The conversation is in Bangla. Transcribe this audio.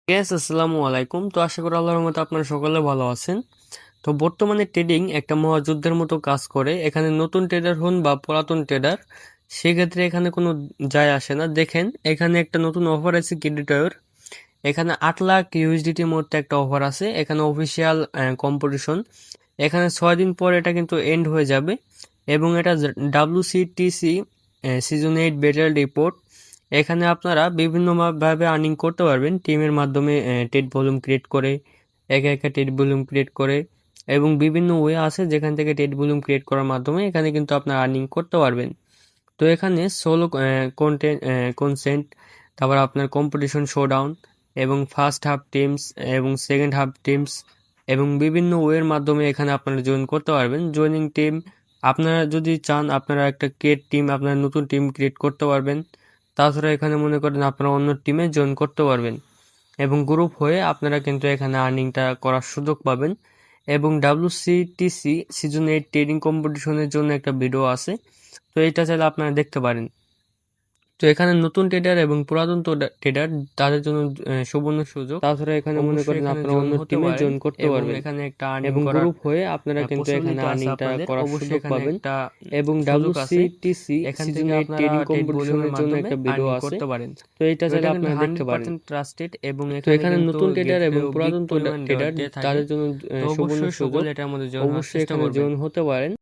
আসসালামু আলাইকুম। তো আশা করি আল্লাহর রহমতে আপনারা সকলে ভালো আছেন। তো বর্তমানে ট্রেডিং একটা মহাযুদ্ধের মতো কাজ করে। এখানে নতুন ট্রেডার হন বা পুরাতন ট্রেডার, সেক্ষেত্রে এখানে কোনো যায় আসে না। দেখেন এখানে একটা নতুন অফার আছে ক্রেডিটর। এখানে 8 লাখ ইউএসডিটির মধ্যে একটা অফার আছে। এখানে অফিসিয়াল কম্পিটিশন। এখানে 6 দিন পর এটা কিন্তু এন্ড হয়ে যাবে এবং এটা WCTC সিজন 8 ব্যাটেল রিপোর্ট। এখানে আপনারা বিভিন্নভাবে আর্নিং করতে পারবেন টিমের মাধ্যমে, টেড ভলিউম ক্রিয়েট করে, একা একা টেড ভলিউম ক্রিয়েট করে, এবং বিভিন্ন ওয়ে আছে যেখান থেকে টেড ভলিউম ক্রিয়েট করার মাধ্যমে এখানে কিন্তু আপনারা আর্নিং করতে পারবেন। তো এখানে সোলো কনসেন্ট, তারপর আপনার কম্পিটিশন শোডাউন এবং ফার্স্ট হাফ টিমস এবং সেকেন্ড হাফ টিমস এবং বিভিন্ন ওয়ের মাধ্যমে এখানে আপনারা জয়েন করতে পারবেন। জয়েনিং টিম, আপনারা যদি চান আপনারা একটা ক্রিয়েট টিম, আপনারা নতুন টিম ক্রিয়েট করতে পারবেন। তাছাড়া এখানে মনে করেন আপনারা অন্য টিমে জয়েন করতে পারবেন এবং গ্রুপ হয়ে আপনারা কিন্তু এখানে আর্নিংটা করার সুযোগ পাবেন। এবং WCTC সিজন 8 ট্রেডিং কম্পিটিশনের জন্য একটা ভিডিও আছে, তো এটা চাইলে আপনারা দেখতে পারেন। তো এখানে নতুন ট্রেডার এবং পুরাতন ট্রেডার তাদের জন্য সুবর্ণ সুযোগ। তাছাড়া এখানে মনে করেন আপনারা অন্য টিমে জয়েন করতে পারবেন এখানে একটা আর্নিং এবং করার গ্রুপ হয়ে আপনারা কিন্তু এখানে পসিবিলিটি আছে আর্নিংটা আপনাদের। করার অবশ্যই সুযোগ এখানে পাবেন। একটা এবং সুযোগ আছে, WCTC এখান থেকে সিজন 8 আপনারা ট্রেডিং টেড ভলিউমের কম্পিটিশনের জন্য মাধ্যমে একটা ভিডিও আর্নিং আছে, করতে পারেন। তো এটা তো চাইলে এটা কিন্তু আপনারা দেখতে পারেন। 100% ট্রাস্টেড এবং তো এখানে কিন্তু নতুন ট্রেডার এবং গেটফেও বিগ পুরাতন পরিমাণ ট্রেডার দিয়ে থাকে। তাদের জন্য তো সুবর্ণ অবশ্যই সুযোগ। সকলে এটার মধ্যে জয়েন হওয়ার অবশ্যই চেষ্টা এখানে করবেন। জয়েন হতে পারেন।